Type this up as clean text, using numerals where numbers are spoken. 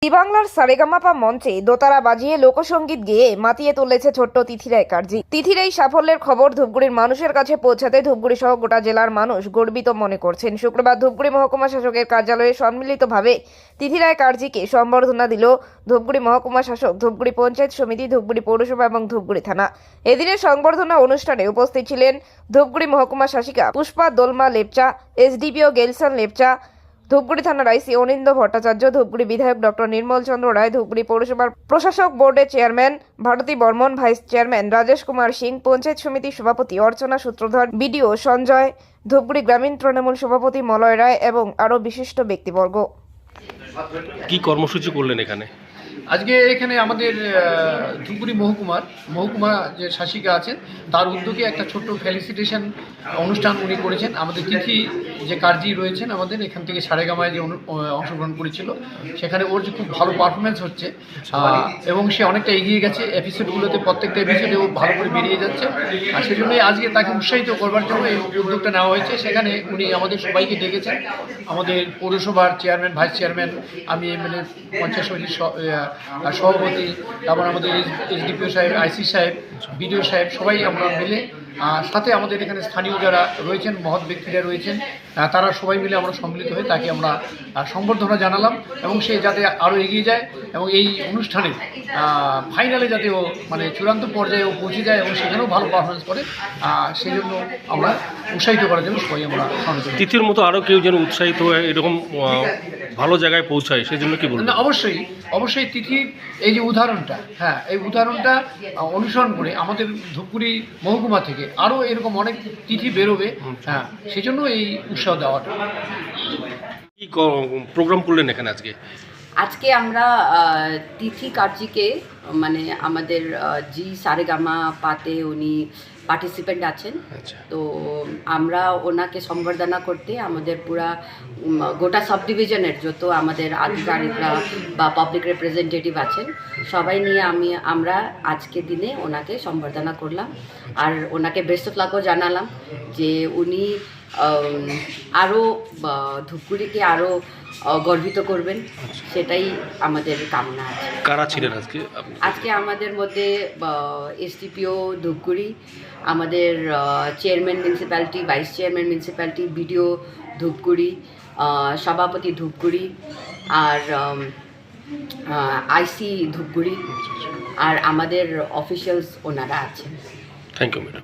জি বাংলার সারেগামাপা মঞ্চে দোতারা বাজিয়ে লোকসঙ্গীত গেয়ে মাতিয়ে তুলেছে ছোট্ট তিথি রায় কার্জি। তিথির এই সাফল্যের খবর ধূপগুড়ির মানুষের কাছে পৌঁছাতে ধূপগুড়ি সহ গোটা জেলার মানুষ গর্বিত মনে করছেন। শুক্রবার ধূপগুড়ি মহকুমা শাসকের কার্যালয়ে সম্মিলিতভাবে তিথি রায় কার্জিকে সম্বর্ধনা দিল ধূপগুড়ি মহকুমা শাসক, ধূপগুড়ি পঞ্চায়েত সমিতি, ধূপগুড়ি পৌরসভা এবং ধূপগুড়ি থানা। এদিনের সংবর্ধনা অনুষ্ঠানে উপস্থিত ছিলেন ধূপগুড়ি মহকুমা শাসিকা পুষ্পা দোলমা লেপচা, এসডিপিও গেলসন লেপচা, ধূপগুড়ি থানার আইসি অনিন্দ ভট্টাচার্য, ধূপগুড়ি বিধায়ক ডক্টর নির্মল চন্দ্র রায়, ধূপগুড়ি পৌরসভার প্রশাসক বোর্ডের chairman Bharati Barman, vice chairman Rajesh Kumar Singh, panchayat সমিতির সভাপতি অর্চনা সূত্রধর, বিডিও সঞ্জয়, ধূপগুড়ি গ্রামীণ তৃণমূল সভাপতি মলয় রায় এবং আরও বিশিষ্ট ব্যক্তিবর্গ। কি কর্মসূচি করলেন এখানে? আজকে এখানে আমাদের ধূপগুড়ি মহকুমা যে শাসিকা আছেন তার উদ্যোগে একটা ছোট্ট ফেলিসিটেশন অনুষ্ঠান উনি করেছেন। আমাদের তিথি যে কার্জি রয়েছেন আমাদের এখান থেকে সারেগামায় যে অংশগ্রহণ করেছিল, সেখানে ওর যে খুব ভালো পারফরমেন্স হচ্ছে এবং সে অনেকটা এগিয়ে গেছে এপিসোডগুলোতে, প্রত্যেকটা এপিসোডে ও ভালো করে বেরিয়ে যাচ্ছে। আর সেজন্যই আজকে তাকে উৎসাহিত করবার জন্য এই উদ্যোগটা নেওয়া হয়েছে। সেখানে উনি আমাদের সবাইকে ডেকেছেন, আমাদের পৌরসভার চেয়ারম্যান, ভাইস চেয়ারম্যান, আমি এমএলএ, পঞ্চায়েত সমিতির সভাপতি, তারপর আমাদের এসডিপিও সাহেব, আইসি সাহেব, বিডিও সাহেব, সবাই আমরা মিলে, সাথে আমাদের এখানে স্থানীয় যারা রয়েছেন, মহৎ ব্যক্তিরা রয়েছেন, তারা সবাই মিলে আমরা সম্মিলিত হয়ে তাকে আমরা সম্বর্ধনা জানালাম এবং সে যাতে আরও এগিয়ে যায় এবং এই অনুষ্ঠানে ফাইনালে যাতে ও মানে চূড়ান্ত পর্যায়ে ও পৌঁছে যায় এবং সেখানেও ভালো পারফরমেন্স করে, সেই জন্য আমরা উৎসাহিত করার জন্য সবাই আমরা তিথির মতো আরও কেউ যেন উৎসাহিত হয়ে এরকম ভালো জায়গায় পৌঁছায়, সেই জন্য কি বলবেন? না, অবশ্যই তিথির এই যে উদাহরণটা, এই উদাহরণটা অনুসরণ করে আমাদের ধূপগুড়ি মহকুমা থেকে আরও এরকম অনেক তিথি বেরোবে। সেই জন্য এই উৎসাহ দেওয়াটা। কি প্রোগ্রাম করলেন এখানে আজকে? আজকে আমরা তিথি কার্জিকে মানে আমাদের জি সারেগামা পাতে উনি পার্টিসিপেন্ট আছেন। তো আমরা ওনাকে সম্বর্ধনা করতে আমাদের পুরা গোটা সাব ডিভিশনের যত আমাদের আধিকারিকরা বা পাবলিক রিপ্রেজেন্টেটিভ আছেন সবাই নিয়ে আমরা আজকে দিনে ওনাকে সম্বর্ধনা করলাম আর ওনাকে বেস্ট অফ লাকও জানালাম যে উনি আরও ধূপগুড়িকে আরও গর্বিত করবেন, সেটাই আমাদের কামনা আছে। কারা ছিলেন আজকে আমাদের মধ্যে এসডিপিও ধূপগুড়ি, আমাদের chairman municipality, vice chairman municipality, BDO Dhupguri, সভাপতি ধূপগুড়ি আর আইসি ধূপগুড়ি আর আমাদের অফিসিয়ালস ওনারা আছেন। Thank you madam.